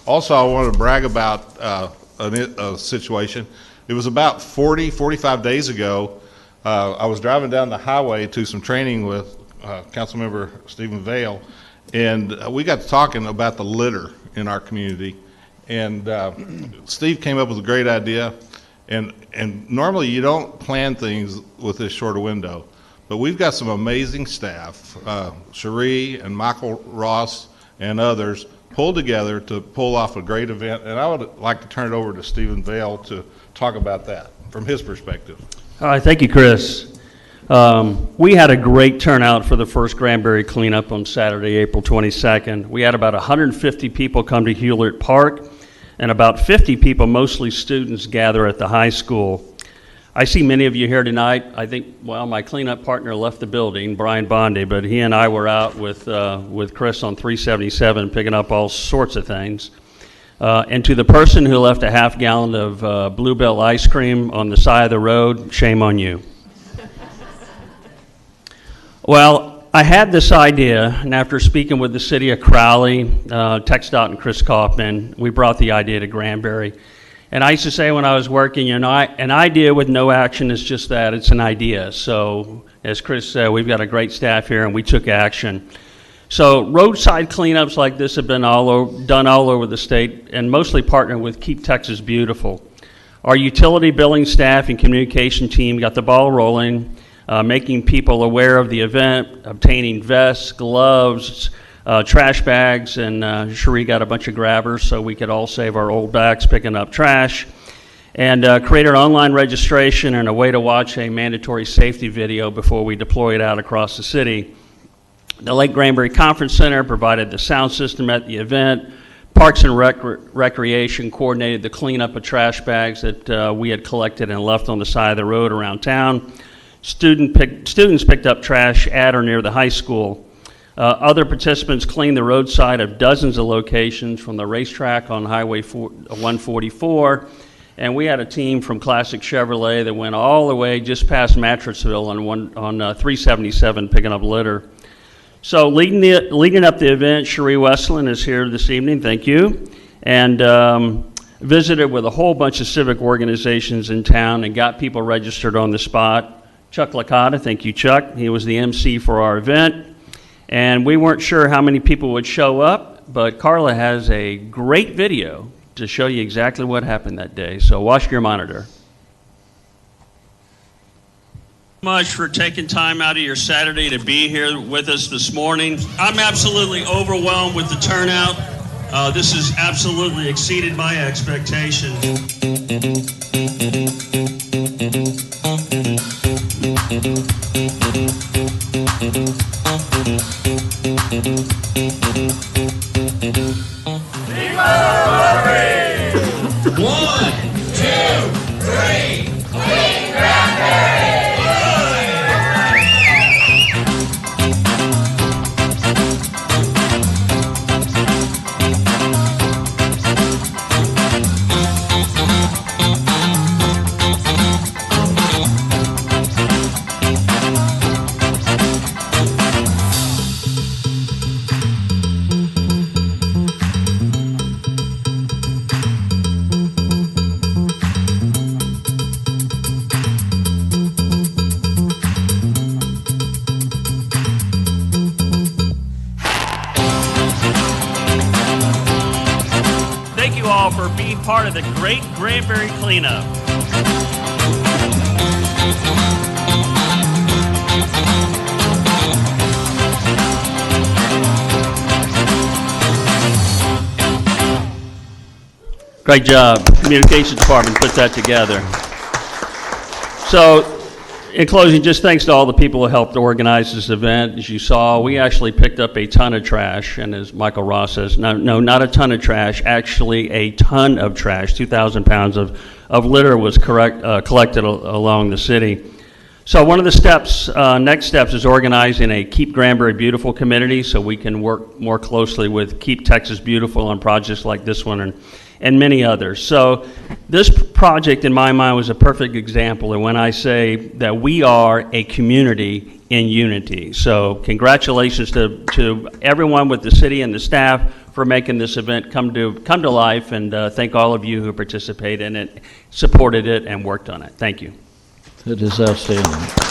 Also, I want to brag about a situation. It was about 45 days ago. I was driving down the highway to some training with Councilmember Stephen Vale, and we got to talking about the litter in our community. And Steve came up with a great idea. And normally you don't plan things with this short a window, but we've got some amazing staff, Cherie and Michael Ross and others, pulled together to pull off a great event. And I would like to turn it over to Stephen Vale to talk about that from his perspective. All right, thank you, Chris. We had a great turnout for the first Granbury Clean Up on Saturday, April 22nd. We had about 150 people come to Hewlett Park, and about 50 people, mostly students, gather at the high school. I see many of you here tonight. I think, well, my cleanup partner left the building, Brian Bondi, but he and I were out with Chris on 377 picking up all sorts of things. And to the person who left a half gallon of Bluebell ice cream on the side of the road, shame on you. Well, I had this idea, and after speaking with the city of Crowley, TxDOT and Chris Kaufman, we brought the idea to Granbury. And I used to say when I was working, an idea with no action is just that, it's an idea. So, as Chris said, we've got a great staff here, and we took action. So, roadside cleanups like this have been done all over the state, and mostly partnered with Keep Texas Beautiful. Our utility billing staff and communication team got the ball rolling, making people aware of the event, obtaining vests, gloves, trash bags, and Cherie got a bunch of grabbers so we could all save our old bags picking up trash, and created online registration and a way to watch a mandatory safety video before we deploy it out across the city. The Lake Granbury Conference Center provided the sound system at the event. Parks and Recreation coordinated the cleanup of trash bags that we had collected and left on the side of the road around town. Students picked up trash at or near the high school. Other participants cleaned the roadside of dozens of locations from the racetrack on Highway 144, and we had a team from Classic Chevrolet that went all the way just past Mattressville on 377 picking up litter. So leading up the event, Cherie Westland is here this evening, thank you, and visited with a whole bunch of civic organizations in town and got people registered on the spot. Chuck Licata, thank you, Chuck. He was the MC for our event. And we weren't sure how many people would show up, but Carla has a great video to show you exactly what happened that day. So watch your monitor. Much for taking time out of your Saturday to be here with us this morning. I'm absolutely overwhelmed with the turnout. This has absolutely exceeded my expectations. One, two, three, Great Granbury! For being part of the Great Granbury Clean Up. Great job. Communications Department put that together. So, in closing, just thanks to all the people who helped organize this event. As you saw, we actually picked up a ton of trash, and as Michael Ross says, no, not a ton of trash, actually a ton of trash. 2,000 pounds of litter was collected along the city. So one of the next steps is organizing a Keep Granbury Beautiful committee so we can work more closely with Keep Texas Beautiful on projects like this one and many others. So this project, in my mind, was a perfect example of when I say that we are a community in unity. So congratulations to everyone with the city and the staff for making this event come to life, and thank all of you who participated in it, supported it, and worked on it. Thank you. It is outstanding.